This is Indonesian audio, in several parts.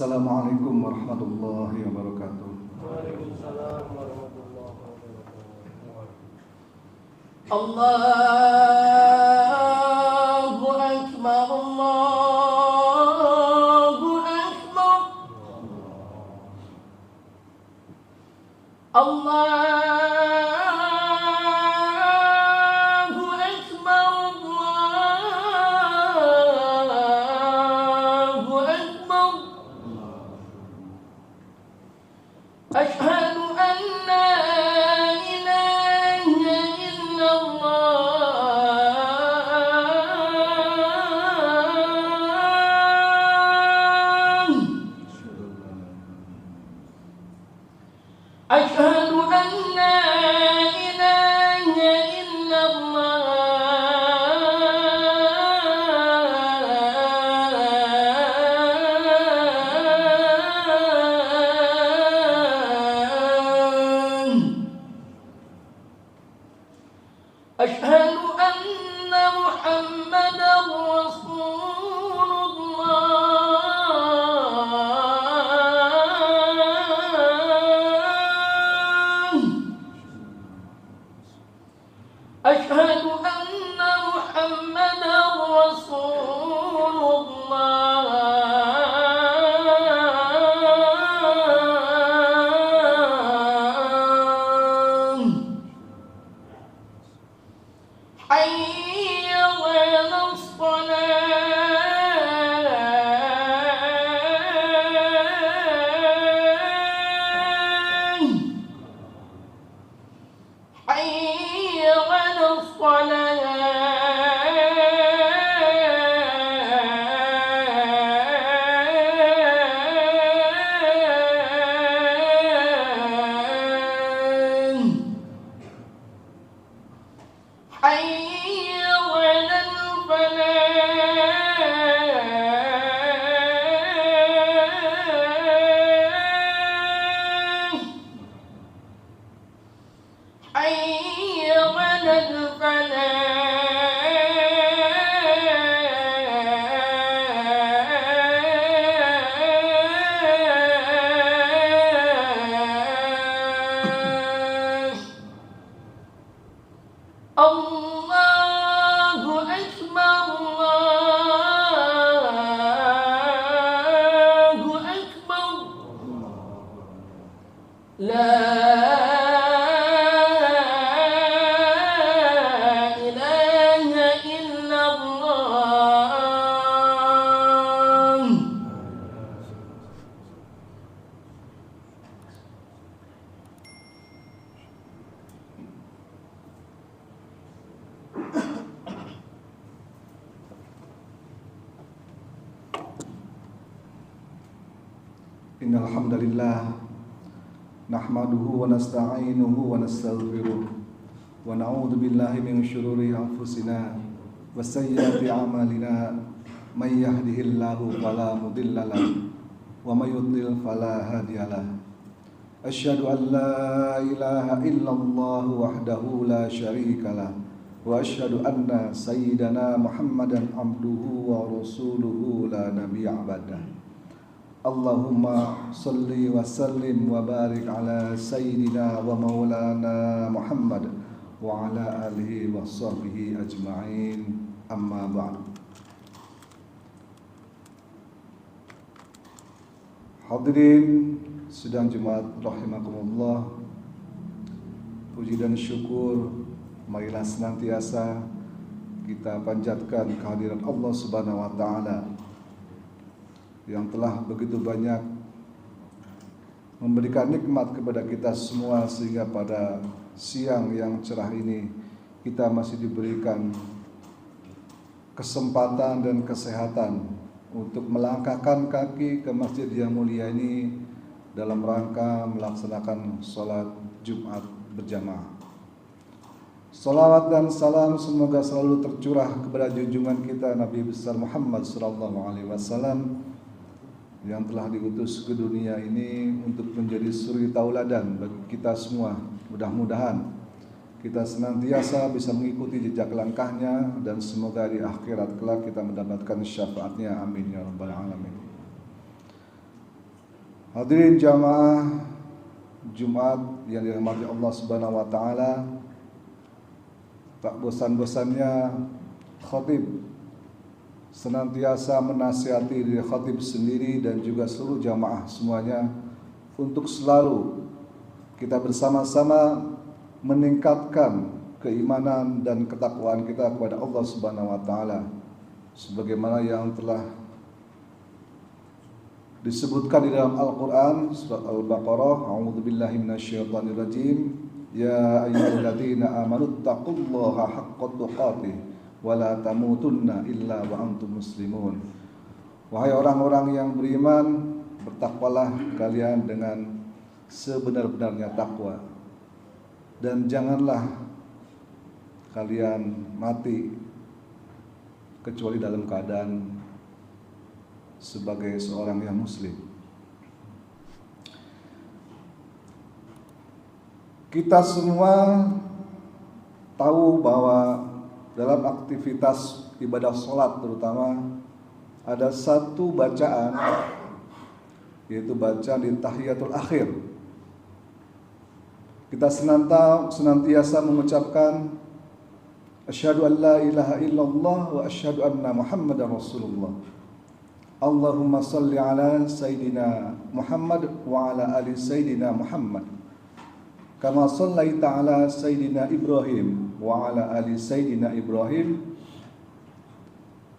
Assalamualaikum warahmatullahi wabarakatuh. Waalaikumsalam warahmatullahi wabarakatuh. Allahu Akbar, Allahu Akbar, Allahu Akbar, Allahu Akbar. Asyhadu an la ilaha illallah. Asyhadu an la ilaha illallah. Asyhadu anna Muhammadar Rasulullah. Asyhadu anna Muhammadar Rasulullah. Hayya 'alas shalah. Hayya 'alas shalah. Hayya 'alal falah. Hayya 'alal falah. Allahu Akbar, Allahu Akbar. La ilaha illallah. Innal hamdalillah nahmaduhu wa nasta'inuhu wa nastaghfiruh wa na'udzu billahi min shururi anfusina wa sayyiati a'malina may yahdihillahu fala mudilla lahu wa may yudlil fala hadiyalah. Asyhadu an la ilaha illallah wahdahu la syarikalah wa asyhadu anna sayyidana Muhammadan abduhu wa rasuluhu la nabiyya ba'dah. Allahumma salli wa sallim wa barik ala sayyidina wa maulana Muhammad wa ala alihi wa sahbihi ajma'in, amma ba'd. Hadirin sidang Jumat rahimakumullah, puji dan syukur marilah senantiasa kita panjatkan kehadirat Allah Subhanahu wa taala yang telah begitu banyak memberikan nikmat kepada kita semua, sehingga pada siang yang cerah ini kita masih diberikan kesempatan dan kesehatan untuk melangkahkan kaki ke masjid yang mulia ini dalam rangka melaksanakan sholat Jumat berjamaah. Salawat dan salam semoga selalu tercurah kepada junjungan kita Nabi besar Muhammad SAW yang telah diutus ke dunia ini untuk menjadi suri tauladan bagi kita semua. Mudah-mudahan kita senantiasa bisa mengikuti jejak langkahnya dan semoga di akhirat kelak kita mendapatkan syafaatnya. Amin ya rabbal alamin. Hadirin jamaah Jumat yang dirahmati Allah Subhanahu wa taala, tak bosan-bosannya khatib senantiasa menasihati diri khatib sendiri dan juga seluruh jamaah semuanya untuk selalu kita bersama-sama meningkatkan keimanan dan ketakwaan kita kepada Allah Subhanahu wa taala sebagaimana yang telah disebutkan di dalam Al-Qur'an surat Al-Baqarah, a'udzubillahi minasyaitonirrajim, ya ayyuhalladzina amanu taqullaha haqqa tuqatih wa la tamutunna illa wa antum muslimun. Wahai orang-orang yang beriman, bertakwalah kalian dengan sebenar-benarnya takwa dan janganlah kalian mati kecuali dalam keadaan sebagai seorang yang muslim. Kita semua tahu bahwa dalam aktivitas ibadah sholat terutama ada satu bacaan, yaitu bacaan di tahiyatul akhir. Kita senantiasa mengucapkan asyhadu an la ilaha illallah wa asyhadu anna muhammadar rasulullah. Allahumma salli ala Sayyidina Muhammad wa ala ali Sayyidina Muhammad kama sallaita ala Sayyidina Ibrahim wa ala ali Sayyidina Ibrahim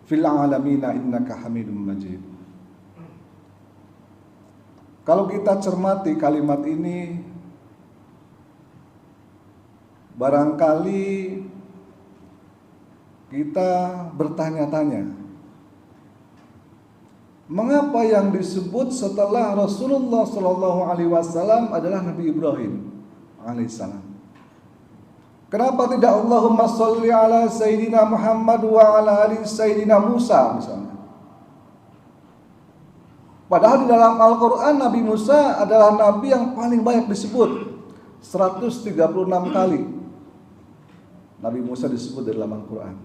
fil alamina innaka hamidum majid. Kalau kita cermati kalimat ini, barangkali kita bertanya-tanya, mengapa yang disebut setelah Rasulullah Sallallahu Alaihi Wasallam adalah Nabi Ibrahim Alaihissalam? Kenapa tidak Allahumma sholli ala Sayyidina Muhammad wa ala ali Sayyidina Musa misalnya? Padahal di dalam Al-Quran Nabi Musa adalah Nabi yang paling banyak disebut, 136 kali Nabi Musa disebut di dalam Al-Quran.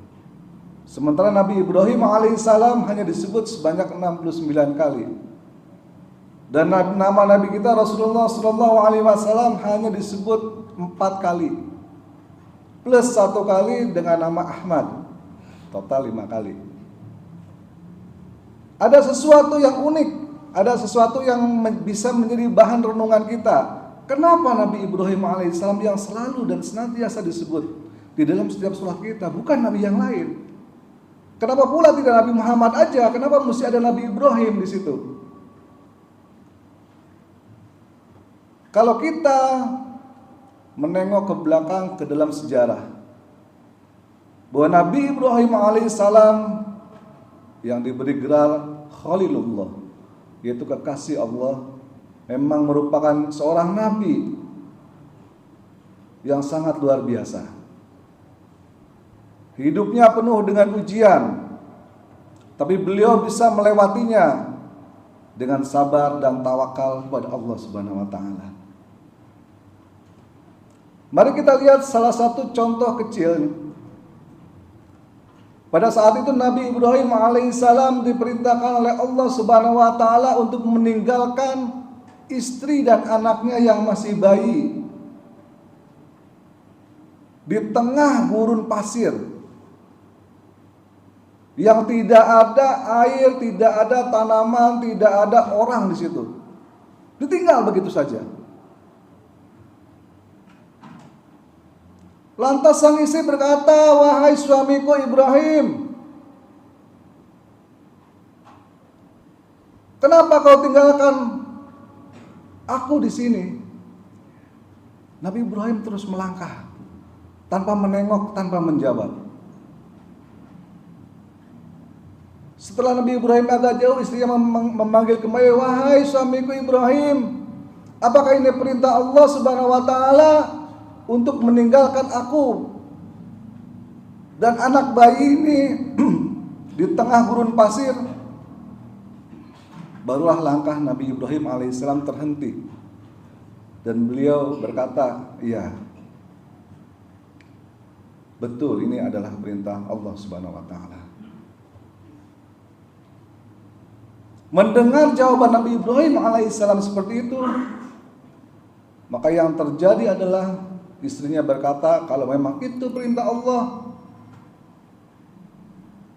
Sementara Nabi Ibrahim alaihissalam hanya disebut sebanyak 69 kali. Dan nama Nabi kita Rasulullah sallallahu alaihi wasallam hanya disebut 4 kali. Plus 1 kali dengan nama Ahmad. Total 5 kali. Ada sesuatu yang unik, ada sesuatu yang bisa menjadi bahan renungan kita. Kenapa Nabi Ibrahim alaihissalam yang selalu dan senantiasa disebut di dalam setiap sholat kita, bukan Nabi yang lain? Kenapa pula tidak Nabi Muhammad aja? Kenapa mesti ada Nabi Ibrahim di situ? Kalau kita menengok ke belakang ke dalam sejarah, bahwa Nabi Ibrahim alaihissalam yang diberi gelar Khalilullah, yaitu kekasih Allah, memang merupakan seorang nabi yang sangat luar biasa. Hidupnya penuh dengan ujian, tapi beliau bisa melewatinya dengan sabar dan tawakal kepada Allah Subhanahu wa taala. Mari kita lihat salah satu contoh kecil. Pada saat itu Nabi Ibrahim alaihissalam diperintahkan oleh Allah Subhanahu wa taala untuk meninggalkan istri dan anaknya yang masih bayi di tengah gurun pasir yang tidak ada air, tidak ada tanaman, tidak ada orang di situ. Ditinggal begitu saja. Lantas sang istri berkata, "Wahai suamiku Ibrahim, kenapa kau tinggalkan aku di sini?" Nabi Ibrahim terus melangkah tanpa menengok, tanpa menjawab. Setelah Nabi Ibrahim agak jauh, istrinya memanggil kembali, "Wahai suamiku Ibrahim, apakah ini perintah Allah Subhanahu wa taala untuk meninggalkan aku dan anak bayi ini di tengah gurun pasir?" Barulah langkah Nabi Ibrahim alaihissalam terhenti dan beliau berkata, "Iya, betul, ini adalah perintah Allah Subhanahu wa taala." Mendengar jawaban Nabi Ibrahim alaihissalam seperti itu, maka yang terjadi adalah istrinya berkata, kalau memang itu perintah Allah,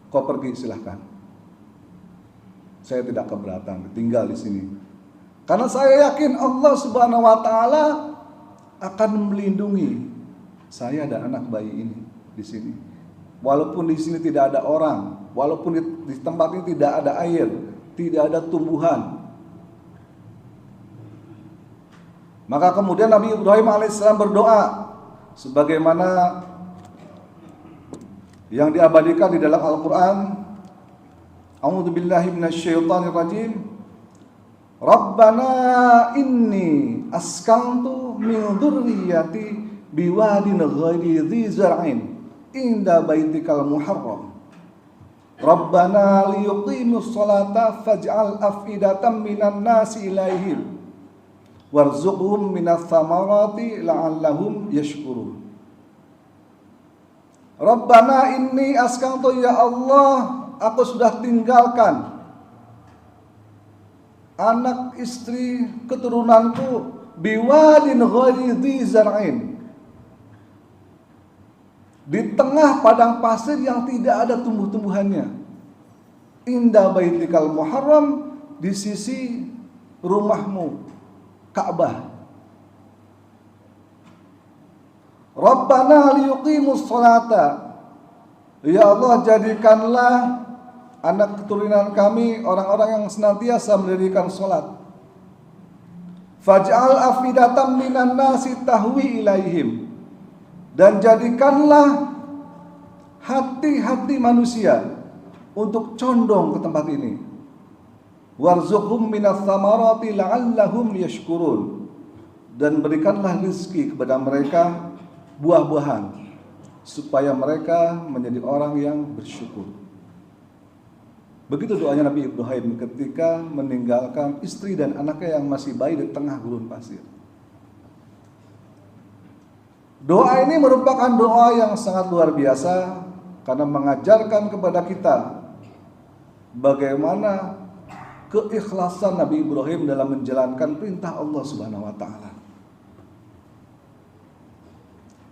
kau pergi silahkan. Saya tidak keberatan tinggal di sini. Karena saya yakin Allah Subhanahu wa taala akan melindungi saya dan anak bayi ini di sini. Walaupun di sini tidak ada orang, walaupun di tempat ini tidak ada air, tidak ada tumbuhan. Maka kemudian Nabi Ibrahim alaihissalam berdoa sebagaimana yang diabadikan di dalam Al-Qur'an. A'udzubillahi minasyaitonirrajim. Rabbana inni askantu min dzurriyyati biwadin ghairi dzi zar'in inda baitikal muharram. Rabbana liyuqimus sholata faj'al afidatan minan nasi ilaihim warzuqhum minats thamarati la'allahum yashkurun. Rabbana inni askantu, ya Allah, aku sudah tinggalkan anak istri keturunanku biwadin ghairi dzi zar'in, di tengah padang pasir yang tidak ada tumbuh-tumbuhannya, inda baitikal muharram, di sisi rumahmu Ka'bah. Rabbana liyuqimus sholata, ya Allah, jadikanlah anak keturunan kami orang-orang yang senantiasa mendirikan sholat. Faj'al afidatan minan nasi tahwi ilaihim, dan jadikanlah hati-hati manusia untuk condong ke tempat ini. Warzuqhum minats thamarati la'allahum yashkurun, dan berikanlah rezeki kepada mereka buah-buahan supaya mereka menjadi orang yang bersyukur. Begitu doanya Nabi Ibrahim ketika meninggalkan istri dan anaknya yang masih bayi di tengah gurun pasir. Doa ini merupakan doa yang sangat luar biasa karena mengajarkan kepada kita bagaimana keikhlasan Nabi Ibrahim dalam menjalankan perintah Allah Subhanahu wa taala.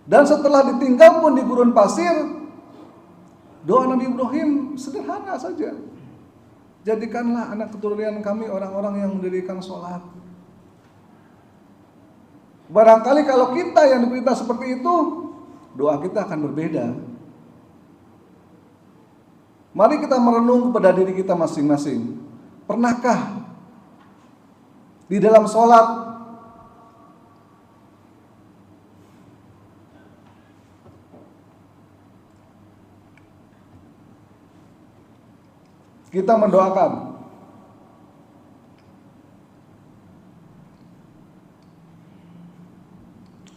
Dan setelah ditinggal pun di gurun pasir, doa Nabi Ibrahim sederhana saja. Jadikanlah anak keturunan kami orang-orang yang mendirikan sholat. Barangkali kalau kita yang diperintah seperti itu, doa kita akan berbeda. Mari kita merenung kepada diri kita masing-masing. Pernahkah di dalam sholat kita mendoakan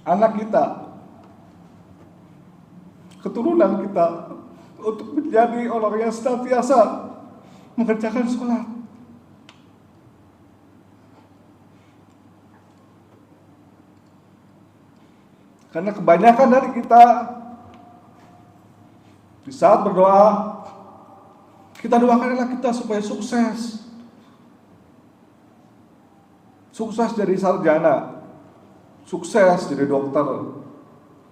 anak kita, keturunan kita untuk menjadi orang yang senantiasa mengerjakan sholat? Karena kebanyakan dari kita di saat berdoa, kita doakanlah kita supaya sukses. Sukses jadi sarjana, sukses jadi dokter,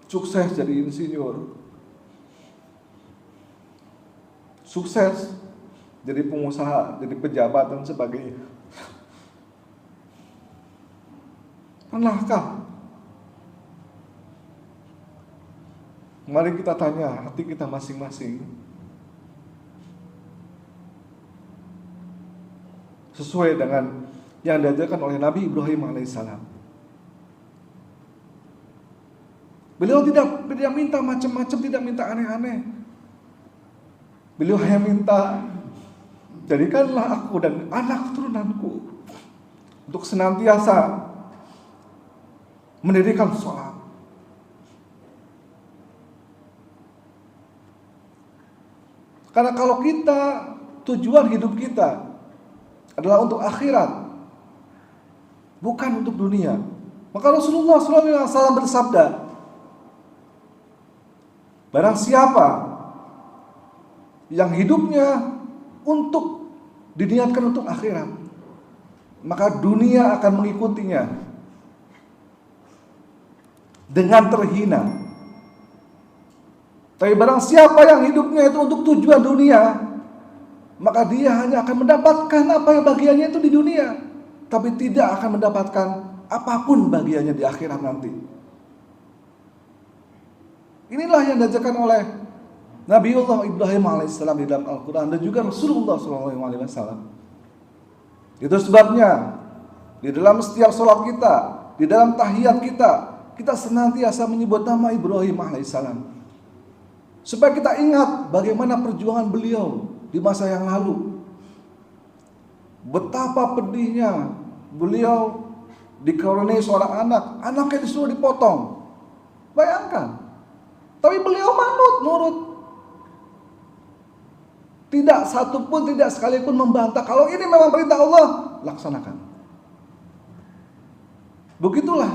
sukses jadi insinyur, sukses jadi pengusaha, jadi pejabat dan sebagainya. Pernahkah? Mari kita tanya hati kita masing-masing, sesuai dengan yang diajarkan oleh Nabi Ibrahim alaihissalam. Beliau tidak minta macam-macam, tidak minta aneh-aneh. Beliau hanya minta, jadikanlah aku dan anak keturunanku untuk senantiasa mendirikan sholat. Karena kalau kita, tujuan hidup kita adalah untuk akhirat, bukan untuk dunia, maka Rasulullah SAW bersabda, barang siapa yang hidupnya untuk diniatkan untuk akhirat, maka dunia akan mengikutinya dengan terhina. Tapi barang siapa yang hidupnya itu untuk tujuan dunia, maka dia hanya akan mendapatkan apa yang bagiannya itu di dunia, tapi tidak akan mendapatkan apapun bagiannya di akhirat nanti. Inilah yang diajarkan oleh Nabiullah Ibrahim alaihissalam di dalam Al-Quran dan juga Rasulullah SAW. Itu sebabnya di dalam setiap sholat kita, di dalam tahiyat kita, kita senantiasa menyebut nama Ibrahim alaihissalam, supaya kita ingat bagaimana perjuangan beliau di masa yang lalu. Betapa pedihnya beliau dikaruniai seorang anak, anaknya disuruh dipotong. Bayangkan. Tapi beliau nurut. Tidak satupun, tidak sekalipun membantah. Kalau ini memang perintah Allah, laksanakan. Begitulah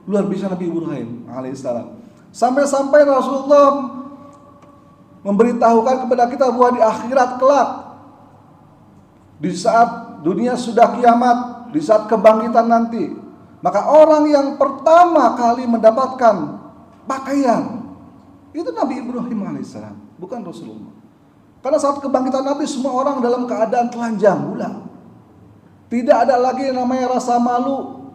luar biasa Nabi Ibrahim alaihissalam. Sampai-sampai Rasulullah memberitahukan kepada kita bahwa di akhirat kelak, di saat dunia sudah kiamat, di saat kebangkitan nanti, maka orang yang pertama kali mendapatkan pakaian itu Nabi Ibrahim alaihissalam, bukan Rasulullah. Karena saat kebangkitan nanti semua orang dalam keadaan telanjang bulat. Tidak ada lagi yang namanya rasa malu,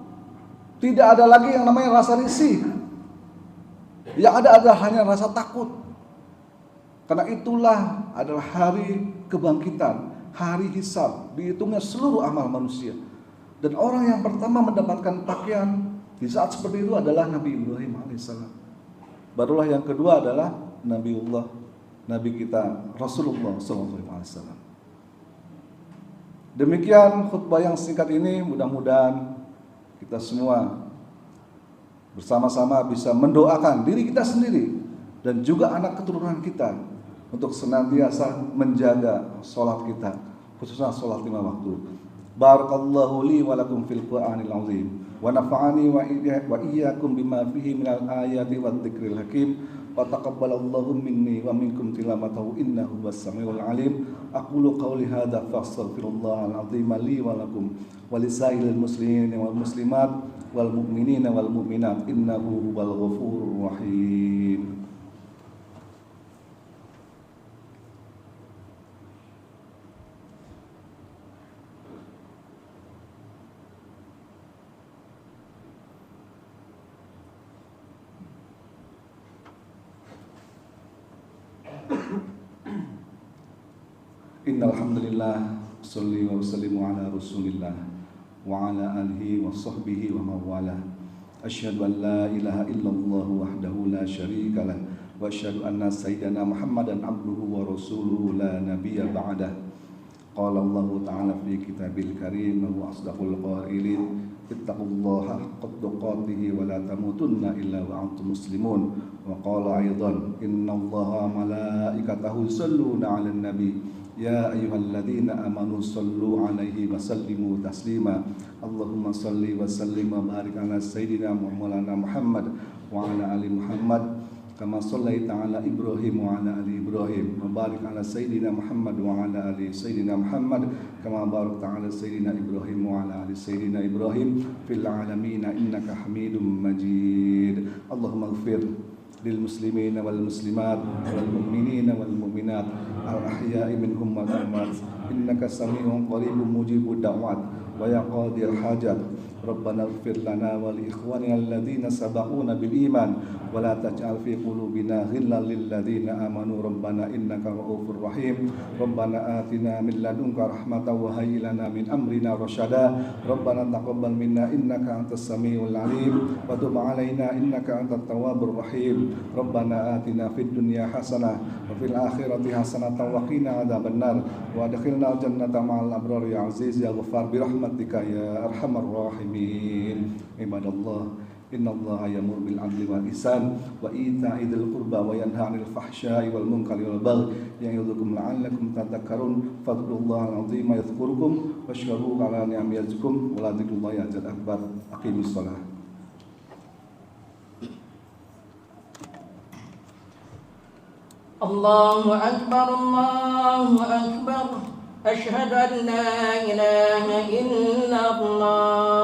tidak ada lagi yang namanya rasa risih. Yang ada adalah hanya rasa takut. Karena itulah adalah hari kebangkitan, hari hisab, dihitungnya seluruh amal manusia. Dan orang yang pertama mendapatkan pakaian di saat seperti itu adalah Nabi Ibrahim alaihissalam. Barulah yang kedua adalah Nabi kita Rasulullah SAW. Demikian khutbah yang singkat ini, mudah-mudahan kita semua bersama-sama bisa mendoakan diri kita sendiri dan juga anak keturunan kita untuk senantiasa menjaga sholat kita, khususnya sholat 5 waktu. Barakallahu li wa lakum fil Qur'anil azim wa nafa'ani wa iyyakum bima fihi minal ayati wadh dzikril hakim wa taqabbalallahu minni wa minkum tilawatahu innahu was-sami'ul alim. Aqulu qawli hadza fastaghfirullahal azim li wa lakum wa lisairil muslimin wal muslimat wal mu'minina wal mu'minat innahu huwal ghafurur rahim. Innalhamdulillah, salli wa sallimu ala rasulillah wa ala alihi wa sahbihi wa mawala. Asyhadu an la ilaha illallah wahdahu la syarika lah wa asyhadu anna sayyidana Muhammadan abduhu wa rasuluhu la nabiyya ba'dah. Qala Allah ta'ala fi kitabil karim wa asdaqul qailin ittaqullaha haqqa tuqatih wa la tamutunna illa wa antum muslimun. Wa qala aidan innallaha malaikatahu yusalluna 'alan nabi ya ayyuhalladzina amanu sallu 'alaihi wa sallimu taslima. Allahumma salli wa sallim wa barik ala sayyidina Maulana Muhammad wa ala ali Muhammad kama sallaita ala Ibrahim wa ala ali Ibrahim wa barik ala sayyidina Muhammad wa ala ali sayyidina Muhammad kama barakta ala sayyidina Ibrahim wa ala ali sayyidina Ibrahim fil alamin innaka Hamidum Majid. Allahumma ighfir lil muslimina wal muslimat wal mu'minina wal mu'minat al ahya'i minhum wal amwat innaka sami'un qaribun mujibud da'wat wa ya qadil hajat. Rabbana ighfir lana wa li ikhwanina alladhina sabaquna bil iman wa la taj'al fi qulubina ghillan lil ladzina amanu rabbana innaka ra'ufur rahim. Rabbana atina min ladunka rahmatan wa hayyi lana min amrina rasyada. Rabbana taqabbal minna innaka antas samiul alim wa tub 'alaina innaka antat tawwabur rahim. Rabbana atina fid dunya hasanah wa fil akhirati hasanatan wa qina adzabannar wa adkhilna al jannata ma'al abrar ya aziz ya ghaffar bi rahmatika ya arhamar rahimin. Ibadallah, innallaha ya'muru bil 'adli wal ihsan wa ita'i dzil qurba wa yanha 'anil fahsya'i wal munkari wal baghi ya'idzukum la'allakum tadhakkarun. Fadhkurullahal 'azima yadhkurukum washkuruhu 'ala ni'amihi yazidkum wa la dzikrullahi akbar. Aqimus shalah. Allahu akbar, Allahu akbar. أشهد أن لا إله إلا الله